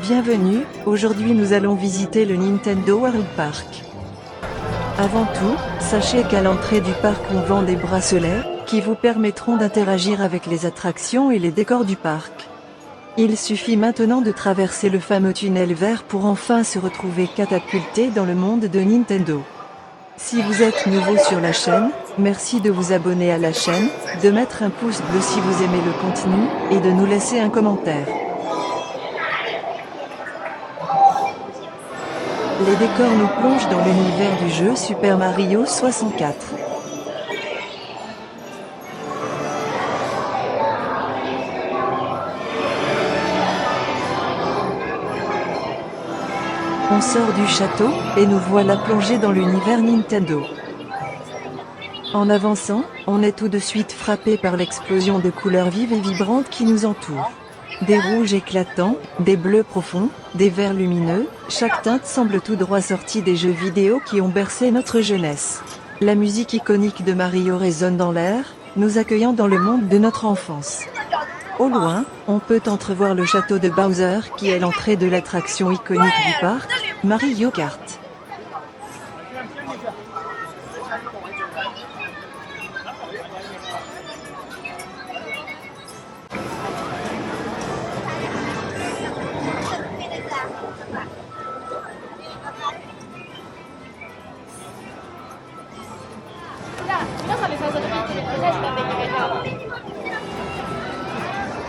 Bienvenue, aujourd'hui nous allons visiter le Nintendo World Park. Avant tout, sachez qu'à l'entrée du parc on vend des bracelets, qui vous permettront d'interagir avec les attractions et les décors du parc. Il suffit maintenant de traverser le fameux tunnel vert pour enfin se retrouver catapulté dans le monde de Nintendo. Si vous êtes nouveau sur la chaîne, merci de vous abonner à la chaîne, de mettre un pouce bleu si vous aimez le contenu, et de nous laisser un commentaire. Les décors nous plongent dans l'univers du jeu Super Mario 64. On sort du château, et nous voilà plongés dans l'univers Nintendo. En avançant, on est tout de suite frappé par l'explosion de couleurs vives et vibrantes qui nous entourent. Des rouges éclatants, des bleus profonds, des verts lumineux, chaque teinte semble tout droit sortie des jeux vidéo qui ont bercé notre jeunesse. La musique iconique de Mario résonne dans l'air, nous accueillant dans le monde de notre enfance. Au loin, on peut entrevoir le château de Bowser qui est l'entrée de l'attraction iconique du parc, Mario Kart.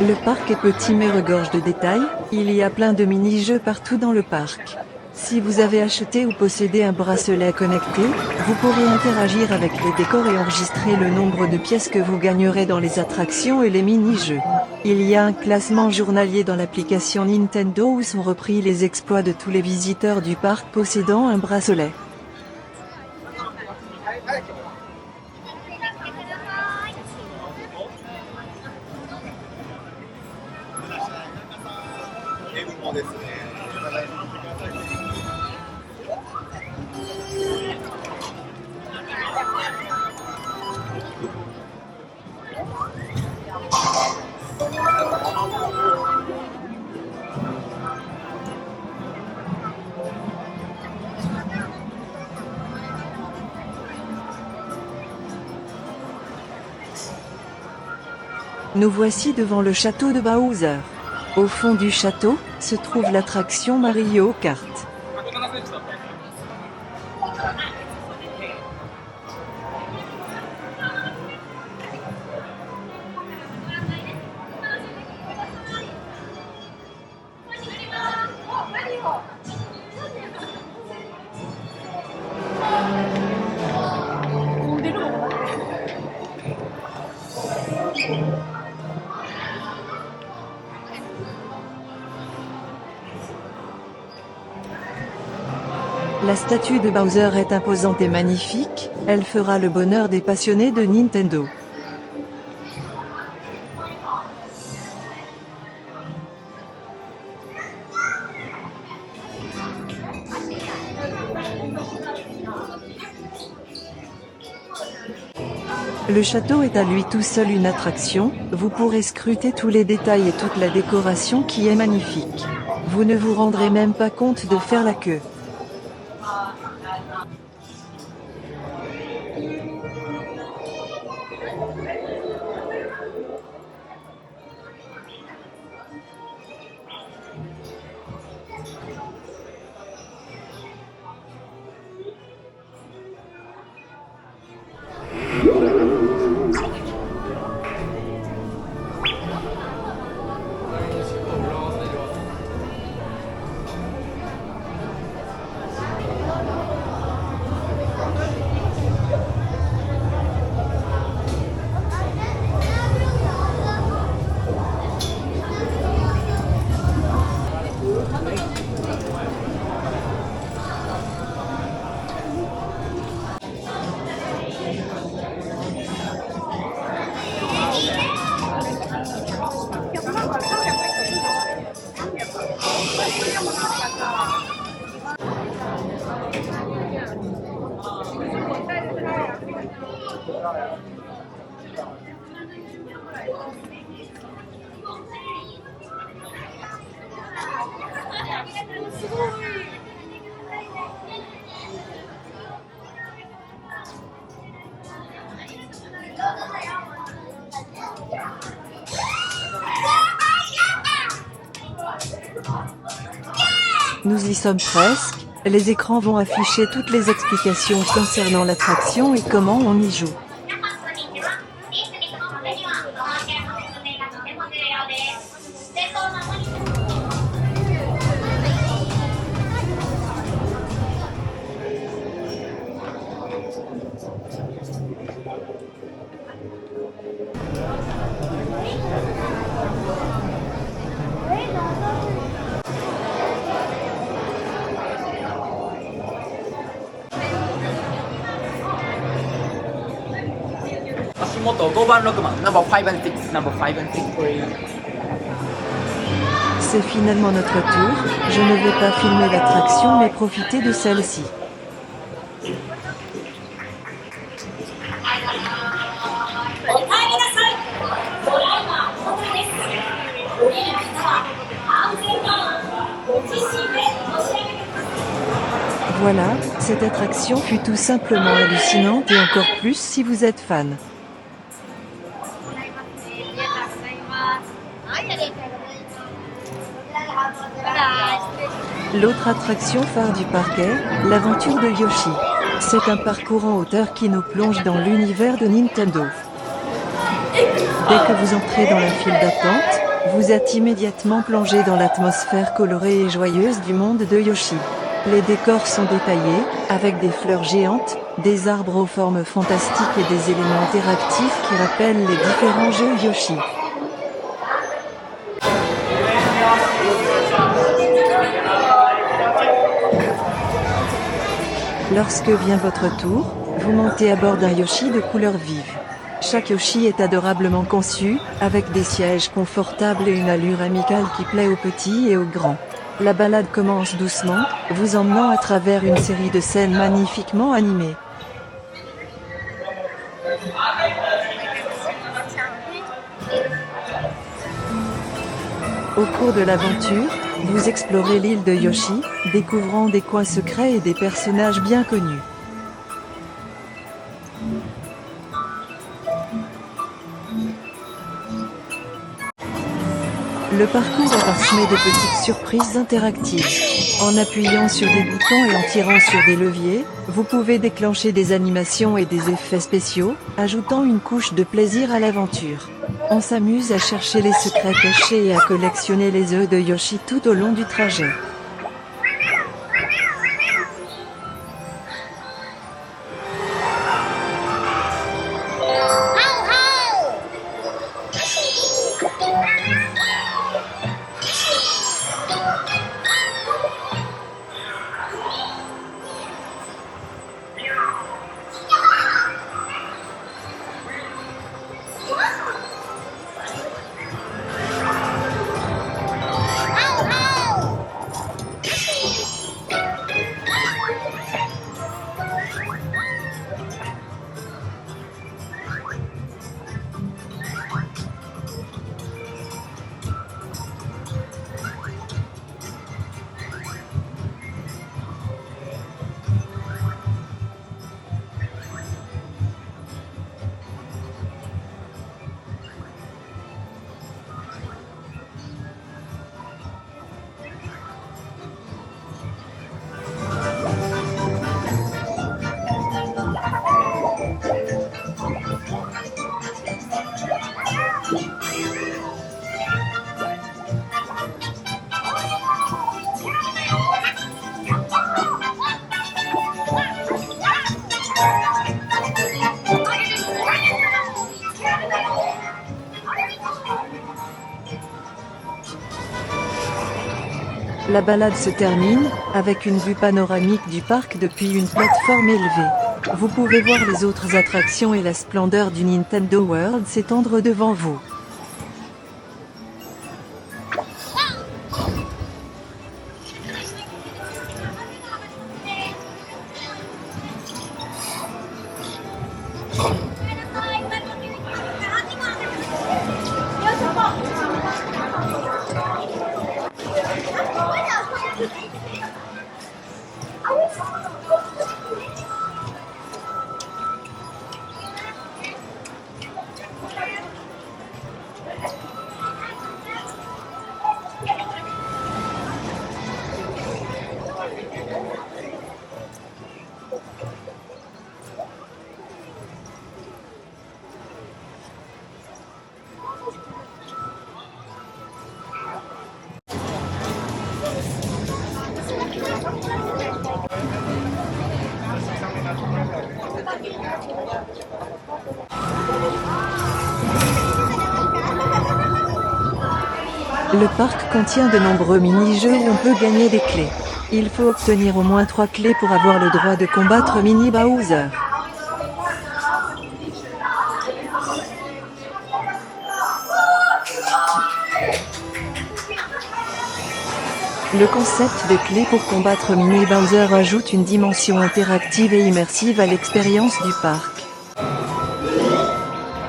Le parc est petit mais regorge de détails, il y a plein de mini-jeux partout dans le parc. Si vous avez acheté ou possédé un bracelet connecté, vous pourrez interagir avec les décors et enregistrer le nombre de pièces que vous gagnerez dans les attractions et les mini-jeux. Il y a un classement journalier dans l'application Nintendo où sont repris les exploits de tous les visiteurs du parc possédant un bracelet. Nous voici devant le château de Bowser. Au fond du château, se trouve l'attraction Mario Kart. La statue de Bowser est imposante et magnifique, elle fera le bonheur des passionnés de Nintendo. Le château est à lui tout seul une attraction, vous pourrez scruter tous les détails et toute la décoration qui est magnifique. Vous ne vous rendrez même pas compte de faire la queue. Nous y sommes presque, les écrans vont afficher toutes les explications concernant l'attraction et comment on y joue. C'est finalement notre tour, je ne vais pas filmer l'attraction mais profiter de celle-ci. Voilà, cette attraction fut tout simplement hallucinante et encore plus si vous êtes fan. L'autre attraction phare du parc est l'aventure de Yoshi. C'est un parcours en hauteur qui nous plonge dans l'univers de Nintendo. Dès que vous entrez dans la file d'attente, vous êtes immédiatement plongé dans l'atmosphère colorée et joyeuse du monde de Yoshi. Les décors sont détaillés, avec des fleurs géantes, des arbres aux formes fantastiques et des éléments interactifs qui rappellent les différents jeux Yoshi. Lorsque vient votre tour, vous montez à bord d'un Yoshi de couleur vive. Chaque Yoshi est adorablement conçu, avec des sièges confortables et une allure amicale qui plaît aux petits et aux grands. La balade commence doucement, vous emmenant à travers une série de scènes magnifiquement animées. Au cours de l'aventure, vous explorez l'île de Yoshi, découvrant des coins secrets et des personnages bien connus. Le parcours est parsemé de petites surprises interactives. En appuyant sur des boutons et en tirant sur des leviers, vous pouvez déclencher des animations et des effets spéciaux, ajoutant une couche de plaisir à l'aventure. On s'amuse à chercher les secrets cachés et à collectionner les œufs de Yoshi tout au long du trajet. La balade se termine, avec une vue panoramique du parc depuis une plateforme élevée. Vous pouvez voir les autres attractions et la splendeur du Nintendo World s'étendre devant vous. Le parc contient de nombreux mini-jeux où on peut gagner des clés. Il faut obtenir au moins 3 clés pour avoir le droit de combattre Mini Bowser. Le concept de clés pour combattre Mini Bowser ajoute une dimension interactive et immersive à l'expérience du parc.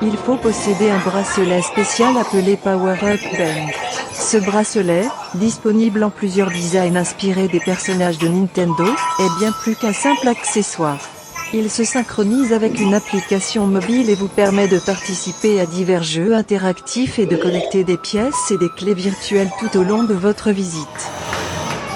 Il faut posséder un bracelet spécial appelé Power Up Band. Ce bracelet, disponible en plusieurs designs inspirés des personnages de Nintendo, est bien plus qu'un simple accessoire. Il se synchronise avec une application mobile et vous permet de participer à divers jeux interactifs et de collecter des pièces et des clés virtuelles tout au long de votre visite.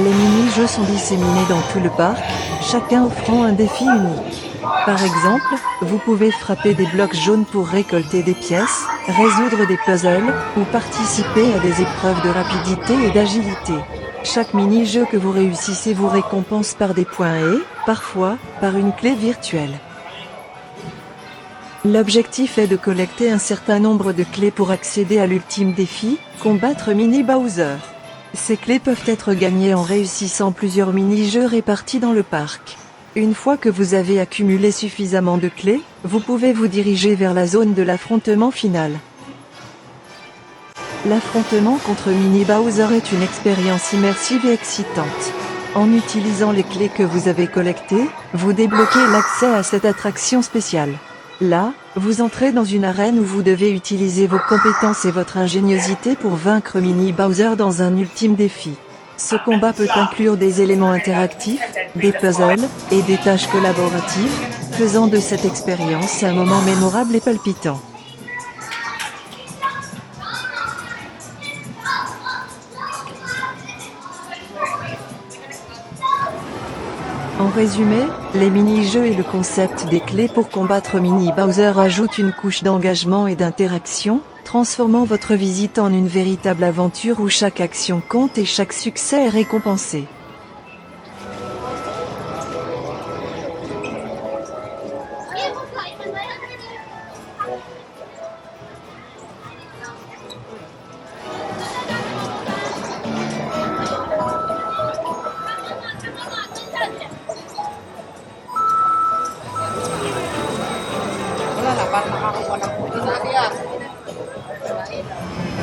Les mini-jeux sont disséminés dans tout le parc, chacun offrant un défi unique. Par exemple, vous pouvez frapper des blocs jaunes pour récolter des pièces, résoudre des puzzles, ou participer à des épreuves de rapidité et d'agilité. Chaque mini-jeu que vous réussissez vous récompense par des points et, parfois, par une clé virtuelle. L'objectif est de collecter un certain nombre de clés pour accéder à l'ultime défi, combattre Mini Bowser. Ces clés peuvent être gagnées en réussissant plusieurs mini-jeux répartis dans le parc. Une fois que vous avez accumulé suffisamment de clés, vous pouvez vous diriger vers la zone de l'affrontement final. L'affrontement contre Mini Bowser est une expérience immersive et excitante. En utilisant les clés que vous avez collectées, vous débloquez l'accès à cette attraction spéciale. Là, vous entrez dans une arène où vous devez utiliser vos compétences et votre ingéniosité pour vaincre Mini Bowser dans un ultime défi. Ce combat peut inclure des éléments interactifs, des puzzles, et des tâches collaboratives, faisant de cette expérience un moment mémorable et palpitant. En résumé, les mini-jeux et le concept des clés pour combattre Mini Bowser ajoutent une couche d'engagement et d'interaction, transformant votre visite en une véritable aventure où chaque action compte et chaque succès est récompensé.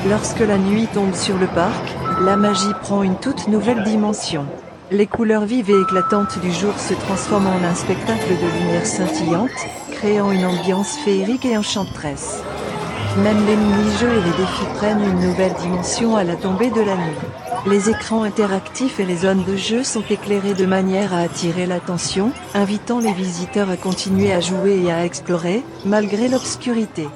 Lorsque la nuit tombe sur le parc, la magie prend une toute nouvelle dimension. Les couleurs vives et éclatantes du jour se transforment en un spectacle de lumière scintillante, créant une ambiance féerique et enchanteresse. Même les mini-jeux et les défis prennent une nouvelle dimension à la tombée de la nuit. Les écrans interactifs et les zones de jeu sont éclairés de manière à attirer l'attention, invitant les visiteurs à continuer à jouer et à explorer, malgré l'obscurité.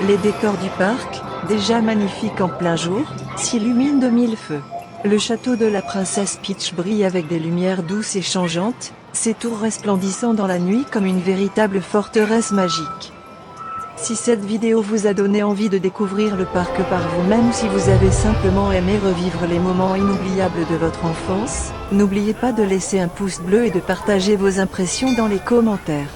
Les décors du parc, déjà magnifiques en plein jour, s'illuminent de mille feux. Le château de la princesse Peach brille avec des lumières douces et changeantes, ses tours resplendissant dans la nuit comme une véritable forteresse magique. Si cette vidéo vous a donné envie de découvrir le parc par vous-même ou si vous avez simplement aimé revivre les moments inoubliables de votre enfance, n'oubliez pas de laisser un pouce bleu et de partager vos impressions dans les commentaires.